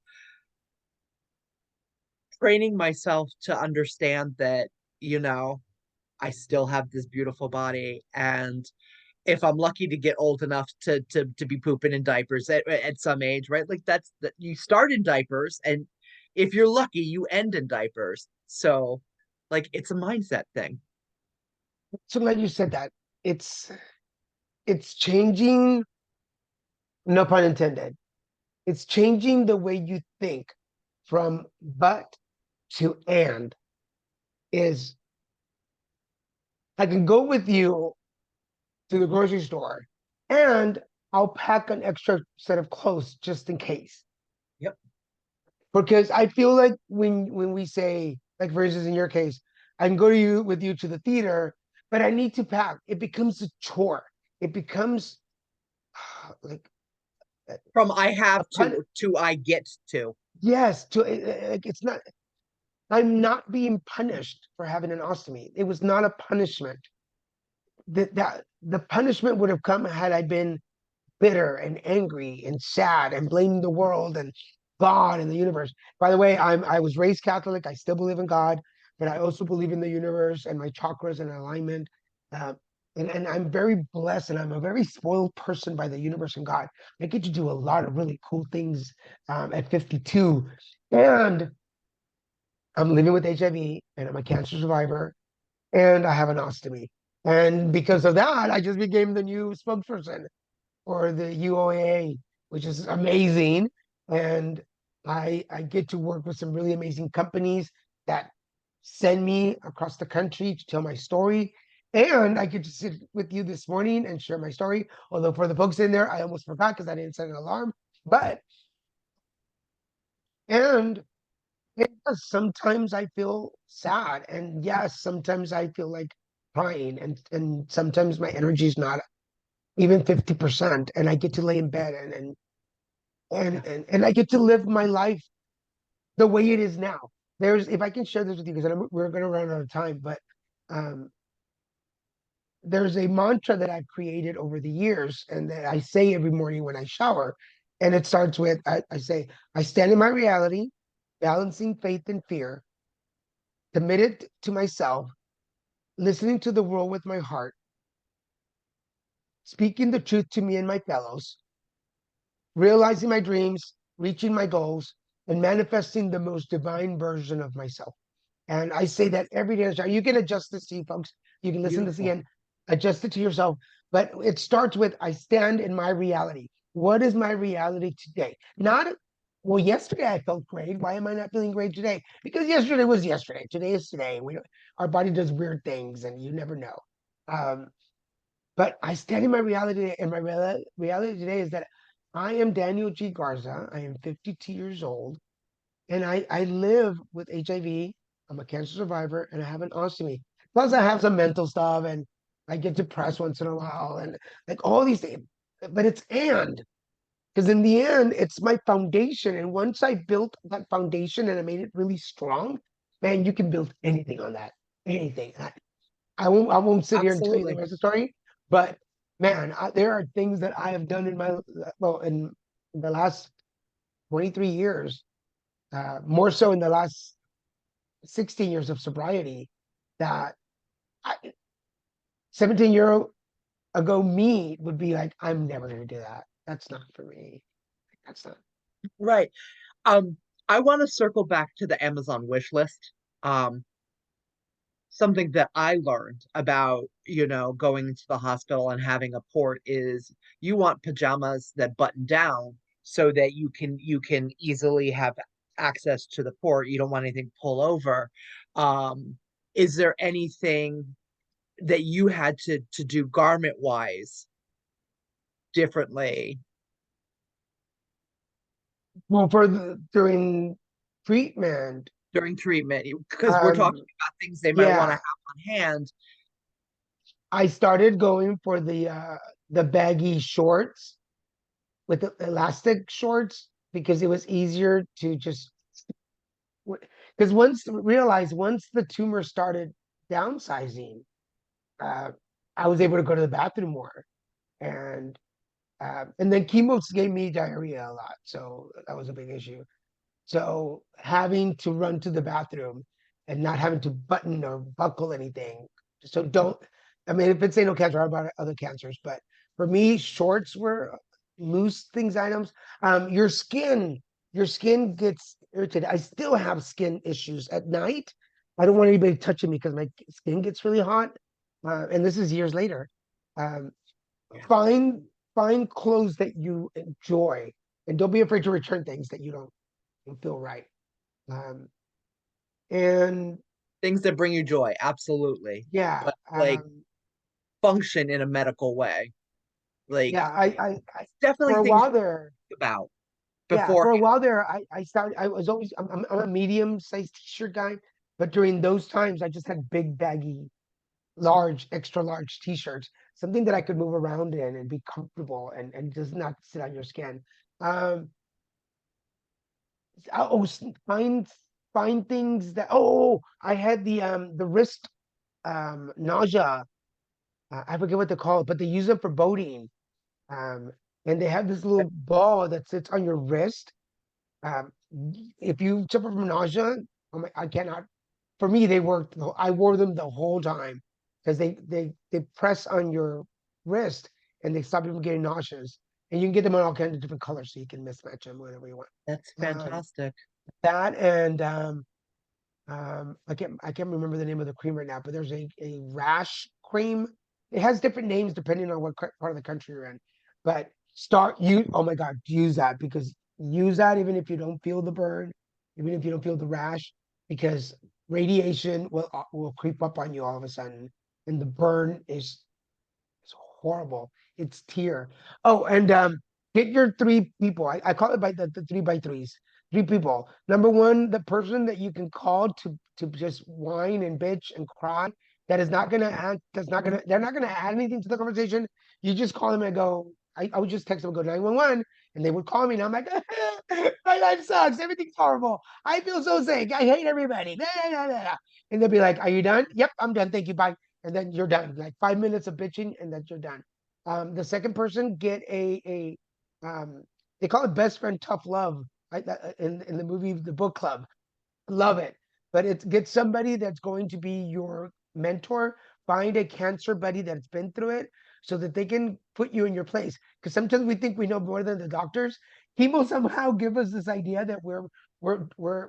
training myself to understand that, you know, I still have this beautiful body, and if I'm lucky to get old enough to be pooping in diapers at some age, right? Like, that's that you start in diapers, and if you're lucky, you end in diapers. So, like, it's a mindset thing. So glad you said that. It's it's changing. No pun intended. It's changing the way you think from but to and is I can go with you to the grocery store and I'll pack an extra set of clothes just in case. Yep. Because I feel like when we say, like for instance, in your case, I can go to you with you to the theater, but I need to pack. It becomes a chore. It becomes like From I a have pun. to I get to. Yes, to like it's not. I'm not being punished for having an ostomy. It was not a punishment. That the punishment would have come had I been bitter and angry and sad and blaming the world and God and the universe. By the way, I was raised Catholic. I still believe in God, but I also believe in the universe and my chakras and alignment. Uh, and I'm very blessed and I'm a very spoiled person by the universe and God. I get to do a lot of really cool things at 52. And I'm living with HIV and I'm a cancer survivor and I have an ostomy. And because of that, I just became the new spokesperson or the UOA, which is amazing. And I get to work with some really amazing companies that send me across the country to tell my story. And I get to sit with you this morning and share my story. Although for the folks in there, I almost forgot because I didn't set an alarm. But and yes, sometimes I feel sad. And yes, sometimes I feel like crying. And sometimes my energy is not even 50%. And I get to lay in bed Yeah. and I get to live my life the way it is now. There's if I can share this with you because we're going to run out of time, but um, there's a mantra that I've created over the years and that I say every morning when I shower, and it starts with I say I stand in my reality, balancing faith and fear, committed to myself, listening to the world with my heart, speaking the truth to me and my fellows, realizing my dreams, reaching my goals, and manifesting the most divine version of myself. And I say that every day. You can adjust this to you folks. You can listen to this Beautiful. again, adjust it to yourself. But it starts with I stand in my reality. What is my reality today? Not, well, yesterday I felt great. Why am I not feeling great today? Because yesterday was yesterday. Today is today. Our body does weird things and you never know. Um, but I stand in my reality, and my reality today is that I am Daniel G. Garza. I am 52 years old, and I live with HIV. I'm a cancer survivor, and I have an ostomy. Plus, I have some mental stuff, and I get depressed once in a while, and like all these things. But it's and because in the end, it's my foundation. And once I built that foundation and I made it really strong, man, you can build anything on that. Anything. I won't sit here and tell you the Absolutely. rest of the story, but man, there are things that I have done in my well in the last 23 years, more so in the last 16 years of sobriety, that 17-year ago me would be like, I'm never gonna do that. That's not for me. That's not. Right. Um, I want to circle back to the Amazon wish list. Um, Something that I learned about, going into the hospital and having a port is you want pajamas that button down so that you can easily have access to the port. You don't want anything pull over. Um, is there anything that you had to do garment wise differently Well, during treatment, during treatment? Because we're talking um, about things they might want to yeah, have on hand. I started going for the baggy shorts with the elastic shorts because it was easier to just because once the tumor started downsizing, uh, I was able to go to the bathroom more, and and then chemo gave me diarrhea a lot, so that was a big issue. So having to run to the bathroom and not having to button or buckle anything. So don't, I mean, if it's anal cancer, how about other cancers? But for me, shorts were loose things items. Your skin gets irritated. I still have skin issues at night. I don't want anybody touching me because my skin gets really hot. And this is years later. Um, Yeah. find find clothes that you enjoy, and don't be afraid to return things that you don't feel right. Um, and Things that bring you joy, absolutely. yeah, But like function in a medical way. Like yeah, for definitely a things while you there, think about yeah, before. for a while there, I started. I was always I'm a medium sized t-shirt guy, but during those times, I just had big baggy, large, extra large t-shirts, something that I could move around in and be comfortable and does not sit on your skin. Um, oh, find things that. Oh, I had the wrist nausea. I forget what they call it, but they use it for boating. Um, and they have this little ball that sits on your wrist. Um, if you suffer from nausea, oh my, I cannot. For me, they worked. I wore them the whole time because they press on your wrist and they stop you from getting nauseous. And you can get them in all kinds of different colors, so you can mismatch them whenever you want. That's Um, fantastic. that and I can't remember the name of the cream right now, but there's a rash cream. It has different names depending on what part of the country you're in. But start you oh my God, use that because use that even if you don't feel the burn, even if you don't feel the rash, because radiation will creep up on you all of a sudden, and the burn is it's horrible. It's tier. Oh, and get your three people. I call it by the three by threes. Three people. Number one, the person that you can call to just whine and bitch and cry. That is not gonna add. That's not gonna. They're not gonna add anything to the conversation. You just call them and go. I would just text them and go 911, and they would call me, and I'm like, my life sucks. Everything's horrible. I feel so sick. I hate everybody. Blah, blah, blah, blah. And they'll be like, "Are you done?" Yep, I'm done. Thank you. Bye, and then you're done. Like 5 minutes of bitching, and then you're done. The second person get a they call it best friend tough love in the movie The Book Club. Love it, but it's get somebody that's going to be your mentor. Find a cancer buddy that's been through it so that they can put you in your place. Because sometimes we think we know more than the doctors. Chemo somehow give us this idea that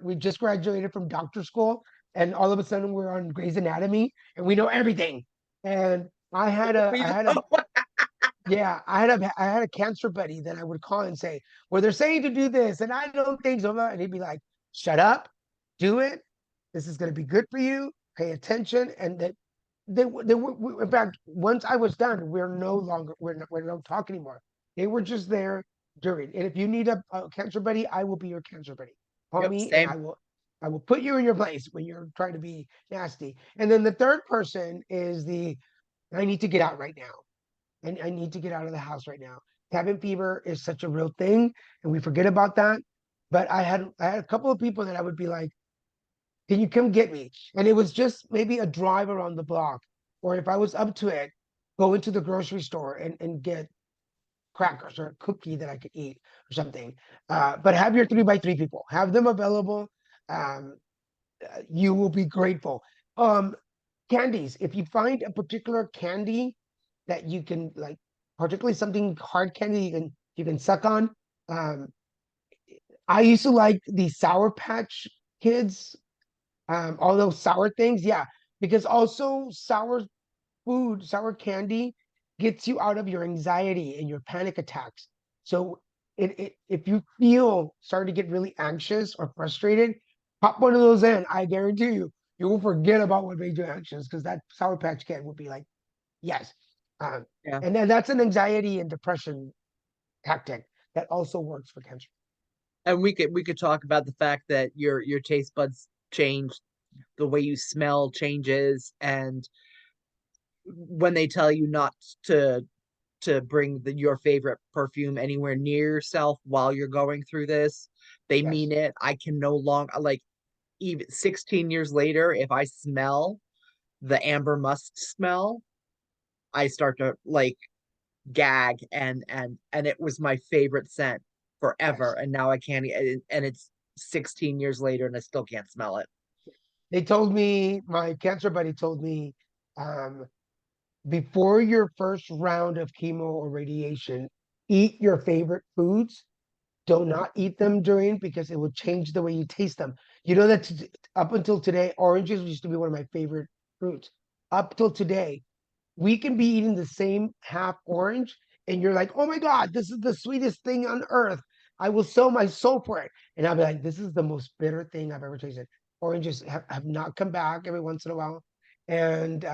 we just graduated from doctor school and all of a sudden we're on Grey's Anatomy and we know everything. And I had a yeah, I had a cancer buddy that I would call and say, "Well, they're saying to do this, and I don't think so." And he'd be like, "Shut up, do it. This is going to be good for you. Pay attention." And that they were in fact, once I was done, we don't talk anymore. They were just there during. And if you need a cancer buddy, I will be your cancer buddy. Call Yep, me, and same. I will put you in your place when you're trying to be nasty. And then the third person is I need to get out right now and I need to get out of the house right now. Cabin fever is such a real thing, and we forget about that. But I had a couple of people that I would be like, "Can you come get me?" And it was just maybe a drive around the block, or if I was up to it, go into the grocery store and get crackers or a cookie that I could eat or something. But have your three by three people, have them available. Um, you will be grateful. Um, Candies. If you find a particular candy that you can like, particularly something hard candy you can suck on, um, I used to like the Sour Patch Kids, all those sour things. Yeah, because also sour food, sour candy gets you out of your anxiety and your panic attacks. So if you feel starting to get really anxious or frustrated, pop one of those in. I guarantee you, you will forget about what made you anxious because that Sour Patch Kid will be like, yes. Um, Yeah. and then that's an anxiety and depression tactic that also works for cancer. And we could talk about the fact that your taste buds change, the way you smell changes, and when they tell you not to bring your favorite perfume anywhere near yourself while you're going through this, they Yes. mean it. I can no longer, like, even 16 years later, if I smell the amber musk smell, I start to like gag, and it was my favorite scent forever, Yes. and now I can't and it's 16 years later and I still can't smell it. They told me, my cancer buddy told me, um, before your first round of chemo or radiation, eat your favorite foods. Do not eat them during because it will change the way you taste them. You know that up until today, oranges used to be one of my favorite fruits. Up till today, we can be eating the same half orange, and you're like, oh my God, this is the sweetest thing on earth. I will sell my soul for it. And I'll be like, this is the most bitter thing I've ever tasted. Oranges have not come back every once in a while. And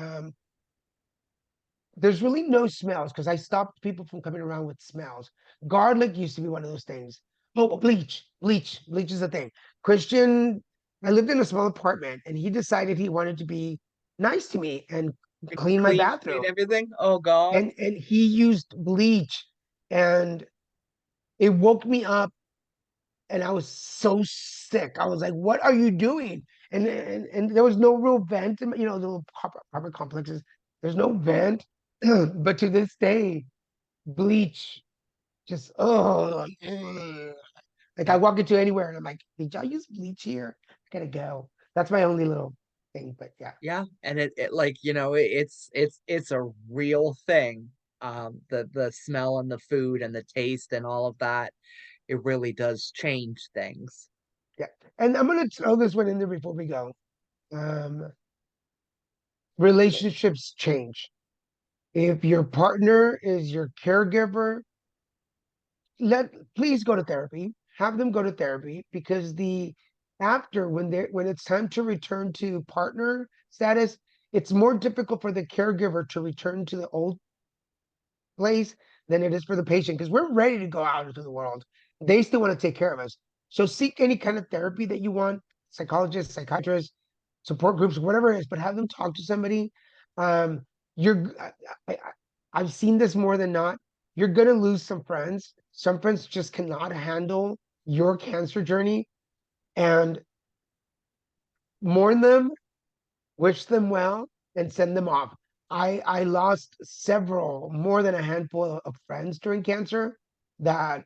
there's really no smells because I stopped people from coming around with smells. Garlic used to be one of those things. Oh, bleach is a thing. Christian, I lived in a small apartment and he decided he wanted to be nice to me and clean my Clean bathroom. everything. Oh God. And he used bleach and it woke me up and I was so sick. I was like, what are you doing? And there was no real vent, you know, the little apartment complexes. There's no vent. But to this day, bleach just like, ugh. Like I Yeah. walk into anywhere and I'm like, did y'all use bleach here? I gotta go. That's my only little thing, but yeah. Yeah, and it like, it's a real thing. The smell and the food and the taste and all of that, it really does change things. Yeah. And I'm gonna throw this one in there before we go. Relationships change. If your partner is your caregiver, let please go to therapy. Have them go to therapy because the after when it's time to return to partner status, it's more difficult for the caregiver to return to the old place than it is for the patient because we're ready to go out into the world. They still want to take care of us. So seek any kind of therapy that you want, psychologists, psychiatrists, support groups, whatever it is, but have them talk to somebody. Um, you're I, I've seen this more than not. You're gonna lose some friends. Some friends just cannot handle your cancer journey and mourn them, wish them well, and send them off. I lost several, more than a handful of friends during cancer that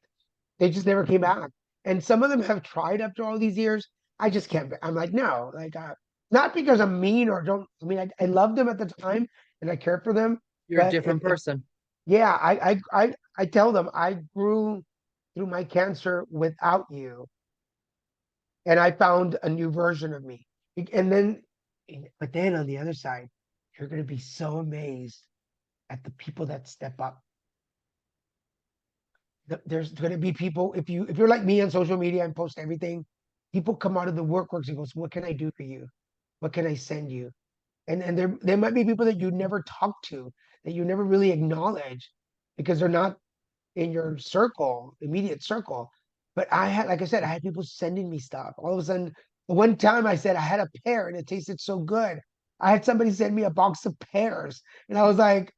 they just never came back. And some of them have tried after all these years. I just can't. I'm like, no, like, not because I'm mean or don't. I mean, I loved them at the time and I cared for them, You're a but different person. yeah, I tell them I grew through my cancer without you, and I found a new version of me. And then, but then on the other side, you're going to be so amazed at the people that step up. There's going to be people if you're like me on social media and post everything, people come out of the workworks and goes, "What can I do for you? What can I send you?" And there might be people that you never talk to, that you never really acknowledge because they're not in your circle, immediate circle. But I had, like I said, I had people sending me stuff. All of a sudden, one time I said I had a pear and it tasted so good. I had somebody send me a box of pears, and I was like,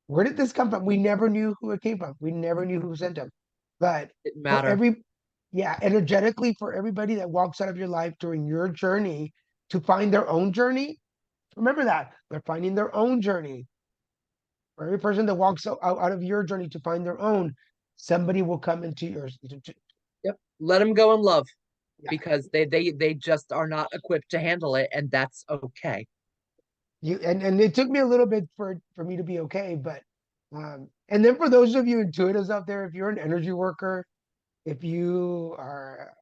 "Where did this come from?" We never knew who it came from. We never knew who sent them. But Didn't for matter. yeah, energetically for everybody that walks out of your life during your journey to find their own journey, remember that they're finding their own journey. For every person that walks out of your journey to find their own, somebody will come into yours. Yep. Let them go in love, Yeah, because they just are not equipped to handle it, and that's okay. you and it took me a little bit for me to be okay, but and then for those of you intuitives out there, if you're an energy worker, if you are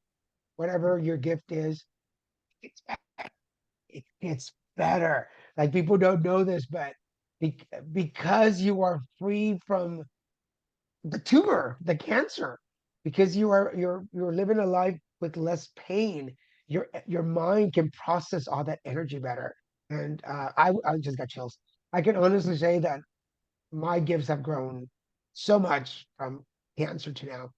whatever your gift is, it's, it gets better. Like people don't know this, but because you are free from the tumor, the cancer, because you're living a life with less pain, your mind can process all that energy better. And I just got chills. I can honestly say that my gifts have grown so much from cancer to now.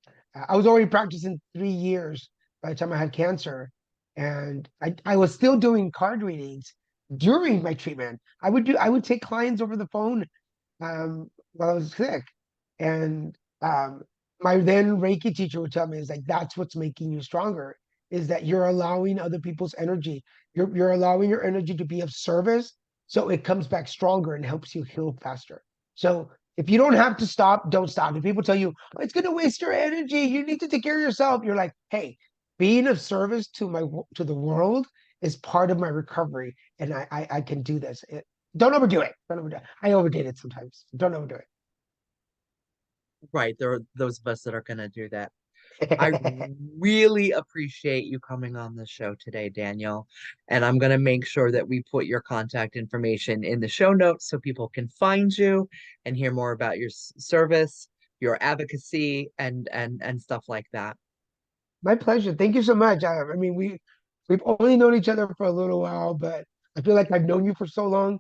I was already practicing 3 years by the time I had cancer, and I was still doing card readings during my treatment. I would take clients over the phone while I was sick, and my then Reiki teacher would tell me is like that's what's making you stronger is that you're allowing other people's energy. You're allowing your energy to be of service, so it comes back stronger and helps you heal faster. So if you don't have to stop, don't stop. If people tell you, oh, it's going to waste your energy, you need to take care of yourself. You're like, hey, being of service to to the world is part of my recovery, and I can do this. Don't overdo it. Don't overdo it. I overdid it sometimes. Don't overdo Right. There are those of us that are going to do that. I it. really appreciate you coming on the show today, Daniel. And I'm going to make sure that we put your contact information in the show notes so people can find you and hear more about your service, your advocacy, and stuff like that. My pleasure. Thank you so much. I mean, we've only known each other for a little while, but I feel like I've known you for so long.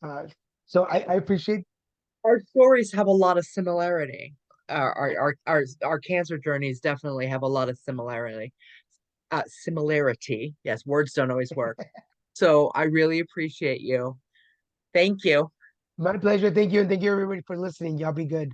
Uh, so I appreciate. Our stories have a lot of similarity. Our cancer journeys definitely have a lot of similarity. Similarity. Yes, words don't always work. So I really appreciate you. Thank you. My pleasure. Thank you, and thank you everybody for listening. Y'all be good.